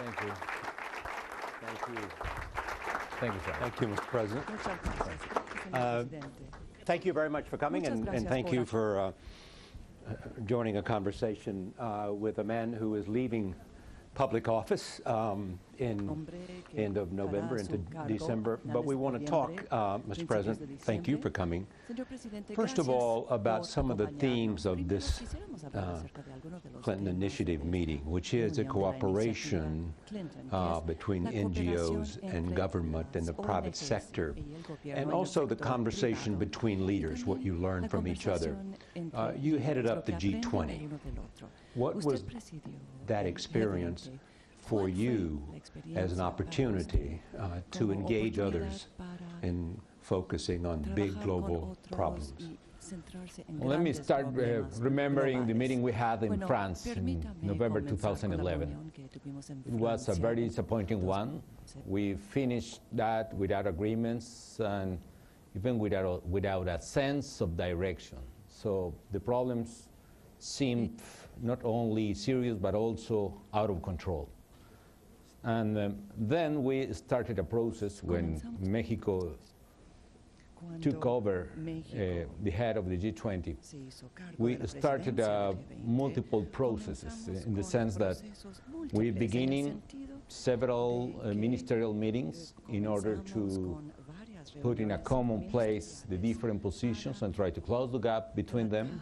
Thank you. Thank you. Thank you, sir. Thank you, Mr. President. Muchas gracias, señor presidente. Thank you very much for coming, Muchas and gracias thank por you for joining a conversation with a man who is leaving public office in end of November into December. But we want to talk, Mr. President, thank you for coming. First of all, about some of the themes of this Clinton Initiative meeting, which is a cooperation between NGOs and government and the private sector, and also the conversation between leaders, what you learn from each other. You headed up the G20. What was that experience for you as an opportunity to engage others in focusing on big global problems? Well, let me start remembering the meeting we had in France in November 2011. It was a very disappointing one. We finished that without agreements and even without a sense of direction. So the problems seemed not only serious but also out of control. And then we started a process when Mexico took over the head of the G20. We started multiple processes in the sense that we're beginning several ministerial meetings in order to put in a common place the different positions and try to close the gap between them.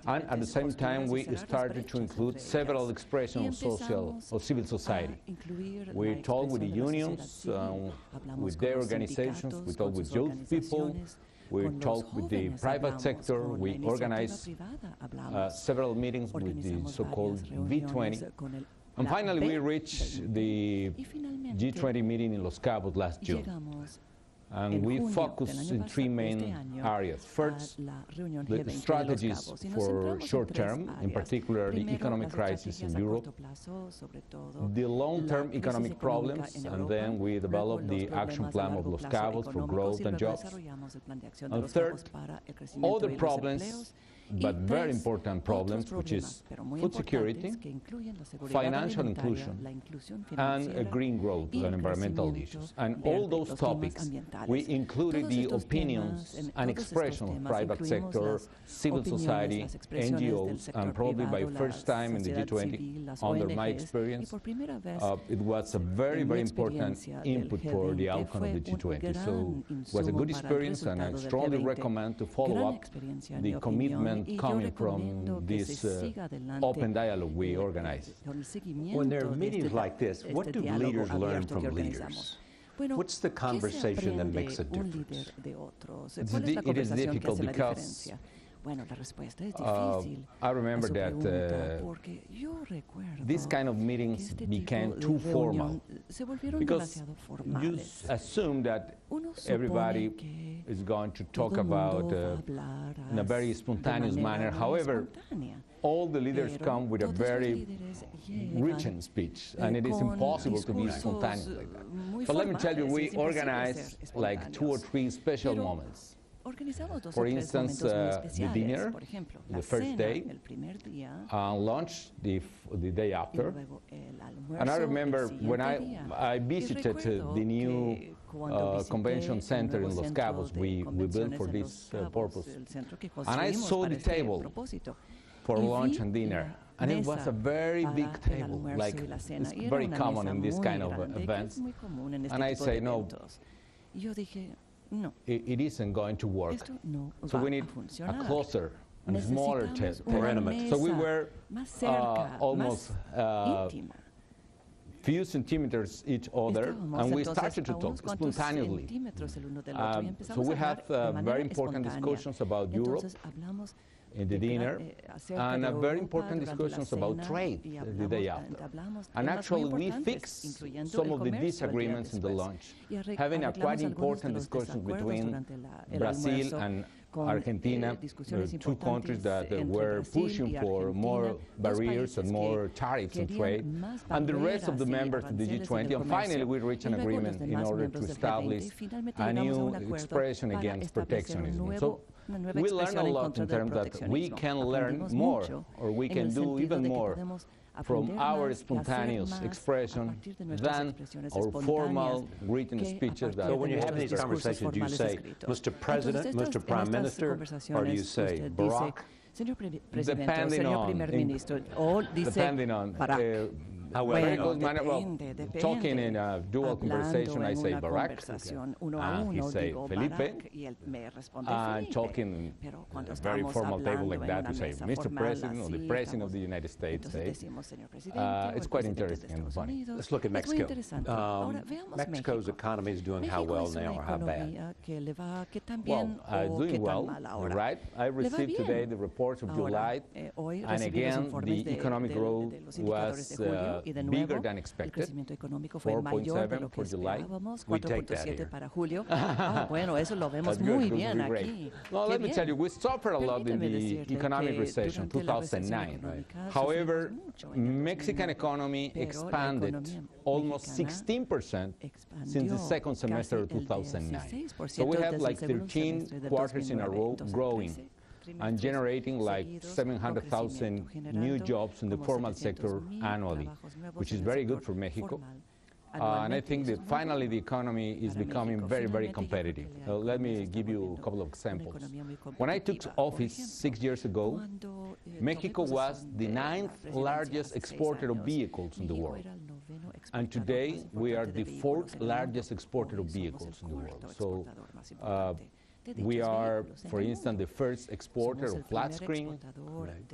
And at the same time, we started to include several expressions of civil society. We talked with the unions, with their organizations, we talked with youth people, we talked with the private sector, we organized several meetings with the so-called V20. And finally, we reached the G20 meeting in Los Cabos last June. And we focus in three main areas. First, the strategies for short term, in particular the economic crisis in Europe, the long-term economic problems, and then we developed the action plan of Los Cabos for growth and jobs. And third, other problems, but very important problems, which is food security, financial inclusion, and green growth and environmental issues. And all those topics, we included the opinions and expression of private sector, civil society, NGOs, and probably by first time in the G20, under my experience, it was a very, very important input for the outcome of the G20. So it was a good experience, and I strongly recommend to follow up the commitment coming from this open dialogue we organize. When there are meetings like this, what do leaders learn from leaders? What's the conversation that makes a difference? It is difficult because I remember that these kind of meetings became too formal because you assume that everybody is going to talk about in a very spontaneous manner. However, all the leaders come with a very written speech, and it is impossible to be spontaneous like that. But let me tell you, we organize like 2 or 3 special moments. For instance, the dinner, the first day, lunch, the day after. And I remember when I visited the new convention center in Los Cabos we built for this purpose. And I saw the table for lunch and dinner. And it was a very big table, like it's very common in this kind of events. And I say, no, it isn't going to work. So we need a closer and smaller table. So we were almost few centimeters each other, and we started to talk spontaneously. So we had very important discussions about Europe in the dinner, and very important discussions about trade the day after. And actually, we fixed some of the disagreements in the lunch, having a quite important discussion between Brazil and Argentina, 2 countries that were pushing for more barriers and more tariffs on trade, and the rest of the members of the G20. And finally, we reached an agreement in order to establish a new expression against protectionism. So we learned a lot in terms that we can learn more, or we can do even more from our spontaneous expression than our formal written speeches. So when you have these conversations, do you say, Mr. President, Mr. Prime Minister, or do you say Barack? Depending on. However, talking in a dual conversation, I say Barack, he say Felipe, and talking at a very formal table like that, we say Mr. President or the President of the United States. It's quite interesting and funny. Let's look at Mexico. Mexico's economy is doing how well now or how bad? Well, doing well, right? I received today the reports of July, and again, the economic growth was bigger than expected, 4.7 for July. We take that here. That's good. Well, let me tell you, we suffered a lot in the economic recession, 2009. Right. However, Mexican economy expanded almost 16% since the second semester of 2009. So we have like 13 quarters in a row growing and generating like 700,000 new jobs in the formal sector annually, which is very good for Mexico. And I think that finally the economy is becoming very, very competitive. Let me give you a couple of examples. When I took office 6 years ago, Mexico was the 9th largest exporter of vehicles in the world. And today we are the 4th largest exporter of vehicles in the world. So we are, for instance, the first exporter of flat screen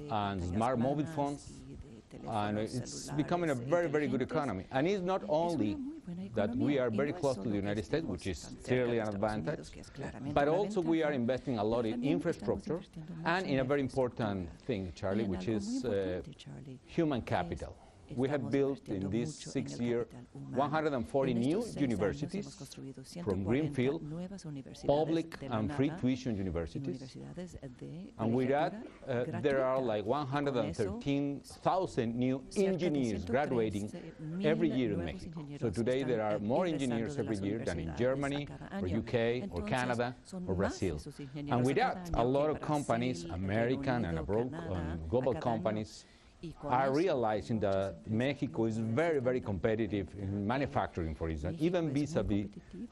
and smart mobile phones, and it's becoming a very, very good economy. And it's not only that we are very close to the United States, which is clearly an advantage, but also we are investing a lot in infrastructure and in a very important thing, Charlie, which is human capital. We have built in this 6 years 140 new universities from greenfield, public and free tuition universities. And with that, there are like 113,000 new engineers graduating every year in Mexico. So today there are more engineers every year than in Germany, or UK, or Canada, or Brazil. And with that, a lot of companies, American and abroad, global companies, are realizing that Mexico is very, very competitive in manufacturing, for instance, even vis-a-vis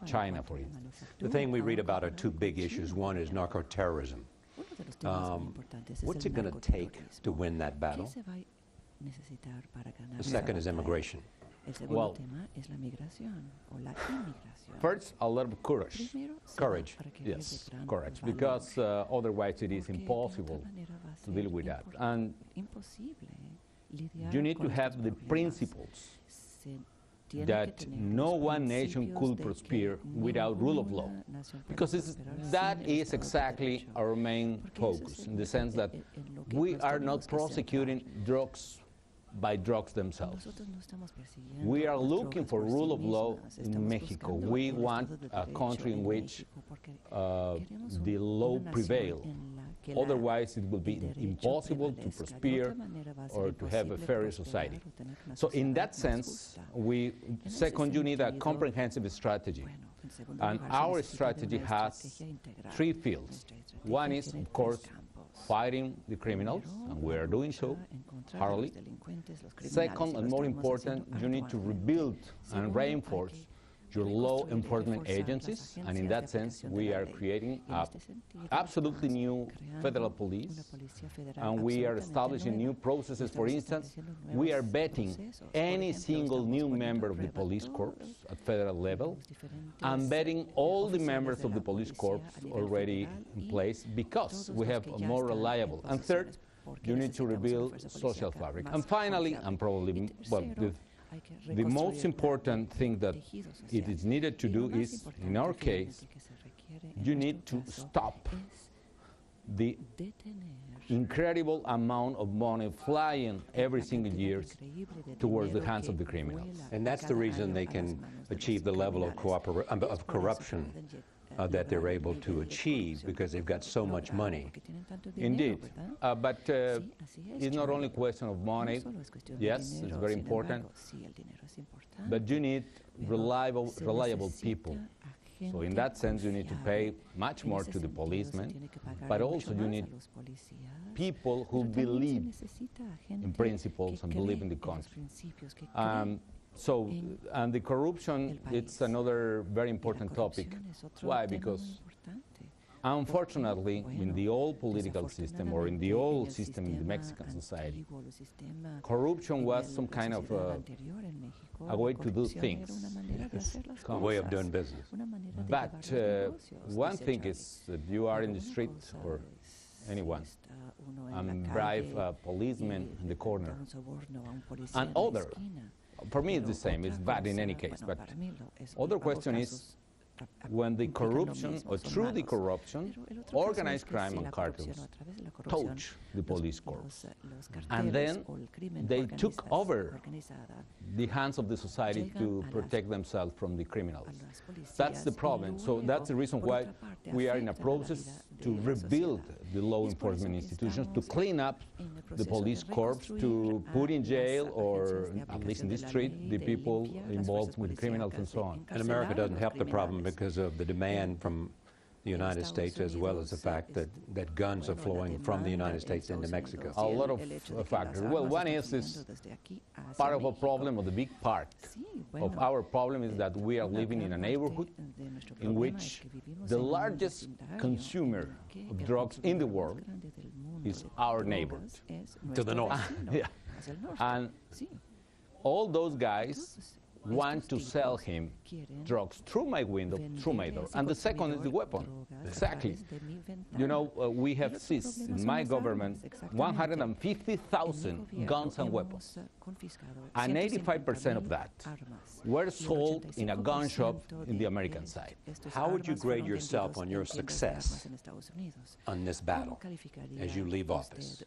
China, for instance. The thing we read about are two big issues. One is narco-terrorism. What's it going to take to win that battle? The second is immigration. Well, first, a lot of courage. Courage. Yes, courage, because otherwise it is impossible to deal with that. And you need to have the principles that no one nation could prosper without rule of law, because that is exactly our main focus, in the sense that we are not prosecuting drugs by drugs themselves. We are looking for rule of law in Mexico. We want a country in which the law prevails. Otherwise, it will be impossible to prosper or to have a fairer society. So in that sense, second, you need a comprehensive strategy. And our strategy has 3 fields. One is, of course, fighting the criminals, and we are doing so thoroughly. Second, and more important, you need to rebuild and reinforce your law enforcement agencies, and in that sense, we are creating an absolutely new federal police, and we are establishing new processes. For instance, we are vetting any single new member of the police corps at federal level, and vetting all the members of the police corps already in place, because we have a more reliable. And third, you need to rebuild social fabric. And finally, and probably, well, the most important thing that it is needed to do is, in our case, you need to stop the incredible amount of money flying every single year towards the hands of the criminals. And that's the reason they can achieve the level of corruption that they're able to achieve, because they've got so much money. Indeed. But it's not only a question of money. Yes, it's very important. But you need reliable people So in that sense, you need to pay much more to the policemen, but also you need people who believe in principles and believe in the country. And the corruption, it's another very important topic. Why? Because unfortunately, in the old political system or in the old system in the Mexican society, corruption was some kind of a way to do things. A way of doing business. But one thing is that you are in the street or anyone and bribe a policeman in the corner. And other, for me it's the same, it's bad in any case, but other question is when the corruption, or through the corruption, organized crime and cartels touch the police corps. And then they took over the hands of the society to protect themselves from the criminals. That's the problem. So that's the reason why we are in a process to rebuild the law enforcement institutions, to clean up the police corps, to put in jail, or at least in the street, the people involved with criminals and so on. And America doesn't help the problem because of the demand from the United States, as well as the fact that guns are flowing from the United States into Mexico. A lot of factors. Well, one is part of a problem, or the big part of our problem is that we are living in a neighborhood in which the largest consumer of drugs in the world is our neighbor. To the north. Yeah. And all those guys want to sell him drugs through my window, through my door. And the second is the weapon. Exactly. You know, we have seized in my government 150,000 guns and weapons. And 85% of that were sold in a gun shop in the American side. How would you grade yourself on your success on this battle as you leave office?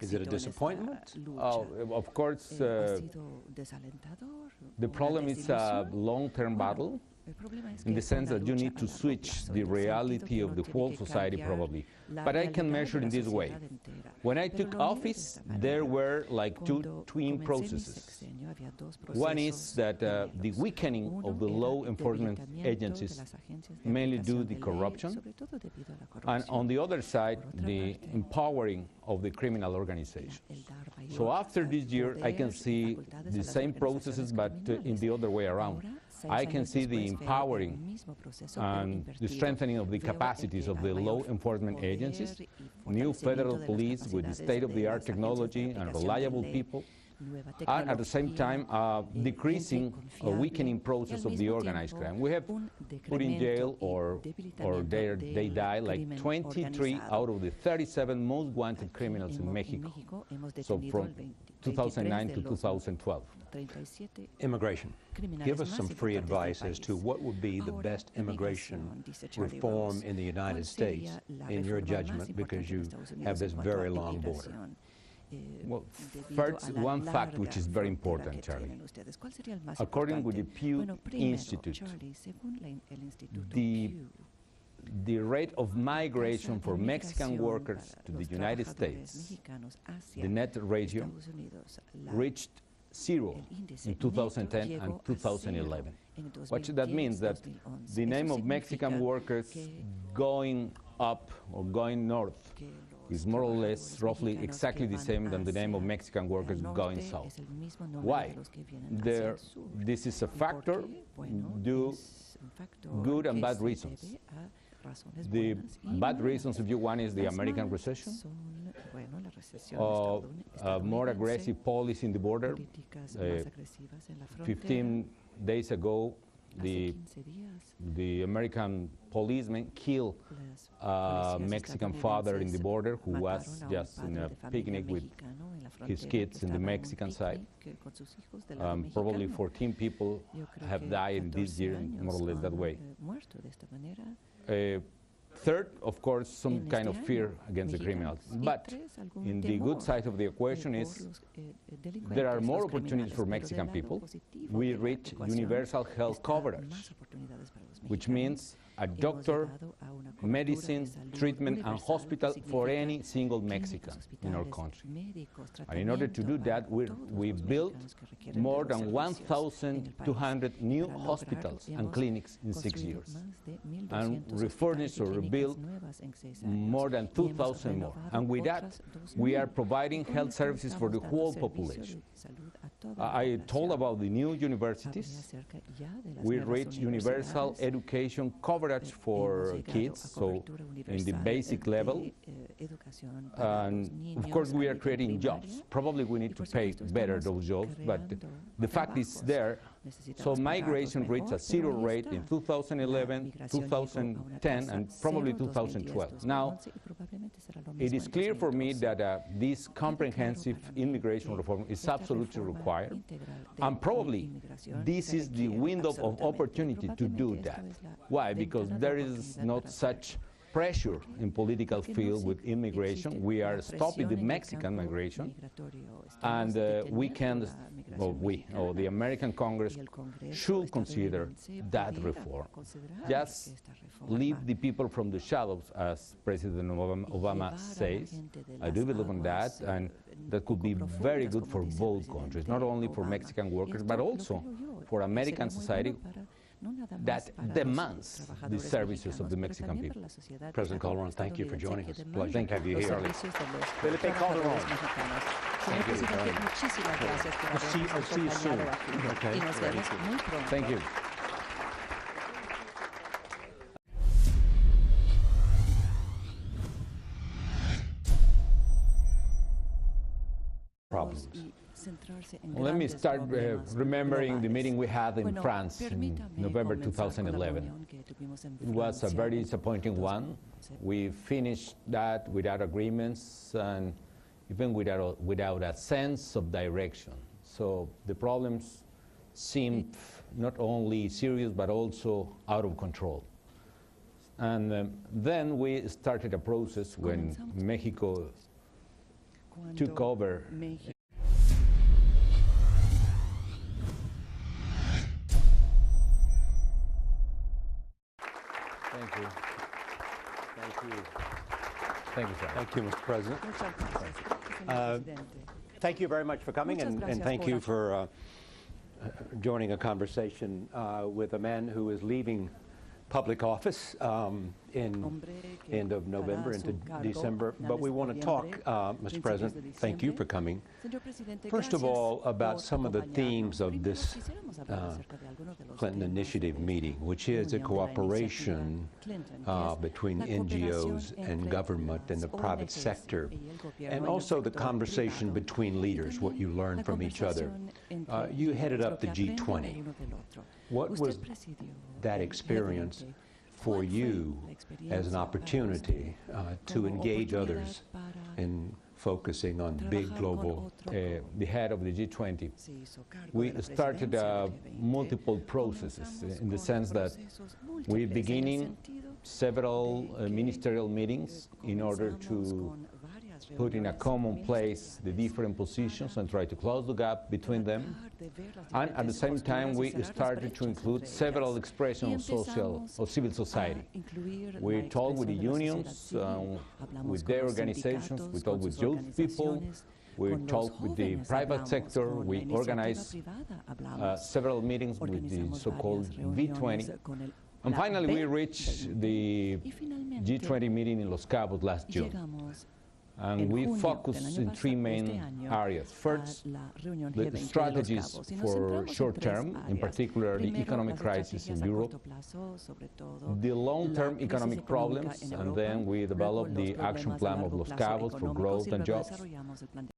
Is it a disappointment? Oh, of course, the problem is a long-term battle, in the sense that you need to switch the reality of the whole society probably. But I can measure in this way. When I took office, there were like two twin processes. One is that the weakening of the law enforcement agencies, mainly due to the corruption, and on the other side, the empowering of the criminal organizations. So after this year, I can see the same processes, but in the other way around. I can see the empowering and the strengthening of the capacities of the law enforcement agencies, new federal police with state-of-the-art technology and reliable people, and at the same time decreasing or weakening process of the organized crime. We have put in jail or they die like 23 out of the 37 most wanted criminals in Mexico, so from 2009 to 2012. Immigration. Give us some free advice as to what would be the best immigration reform in the United States, in your judgment, because you have this very long border. Well, first, one fact which is very important, Charlie. According with the Pew Institute, the rate of migration for Mexican workers to the United States, the net ratio, reached 0 in 2010 and 2011. What that means that the name of Mexican workers going up or going north is more or less roughly exactly the same than the name of Mexican workers going south. Why? This is a factor due good and bad reasons. The bad reasons, if you want, is the American recession, more aggressive policy in the border. 15 days ago, the American policeman killed a Mexican father in the border who was just in a picnic with his kids in the Mexican side. Probably 14 people have died this year, more or less that way. Third, of course, some kind of fear against the criminals. But in the good side of the equation is there are more opportunities for Mexican people. We reach universal health coverage, which means a doctor, medicine, treatment, and hospital for any single Mexican in our country. And in order to do that, we built more than 1,200 new hospitals and clinics in 6 years, and refurnished or rebuilt more than 2,000 more. And with that, we are providing health services for the whole population. I told about the new universities. We reached universal education coverage for kids, so in the basic level. And of course, we are creating jobs. Probably we need to pay better those jobs, but the fact is there. So migration reached a zero rate in 2011, 2010, and probably 2012. Now, it is clear for me that this comprehensive immigration reform is absolutely required, and probably this is the window of opportunity to do that. Why? Because there is not such pressure in political field with immigration. We are stopping the Mexican migration, and we can, or the American Congress should consider that reform. Just leave the people from the shadows, as President Obama says. I do believe in that, and that could be very good for both countries, not only for Mexican workers, but also for American society that demands the services of the Mexican people. President Calderón, thank you for joining us. Pleasure Thank to have you here. Felipe Calderón. Señor Presidente, muchísimas gracias por habernos acompañado aquí. Y nos vemos muy pronto. Thank you. Problems. Well, let me start remembering the meeting we had in France in November 2011. It was a very disappointing one. We finished that without agreements and even without a sense of direction. So the problems seemed not only serious but also out of control. And then we started a process when Mexico took over. Thank you. Thank you. Thank you, sir. Thank you, Mr. President. Thank you very much for coming, and thank you for joining a conversation with a man who is leaving public office in end of November into December. But we want to talk, Mr. President, thank you for coming. First of all, about some of the themes of this Clinton Initiative meeting, which is a cooperation between NGOs and government and the private sector, and also the conversation between leaders, what you learn from each other. You headed up the G20. What was that experience for you as an opportunity to engage others in focusing on big global? The head of the G20, we started multiple processes in the sense that we're beginning several ministerial meetings in order to put in a common place the different positions and try to close the gap between them. And at the same time, we started to include several expressions of civil society. We talked with the unions, with their organizations, we talked with youth people, we talked with the private sector, we organized several meetings with the so-called V20. And finally, we reached the G20 meeting in Los Cabos last June. And we focused in three main areas. First, the strategies for short term, in particular the economic crisis in Europe, the long-term economic problems, and then we developed the action plan of Los Cabos for growth and jobs.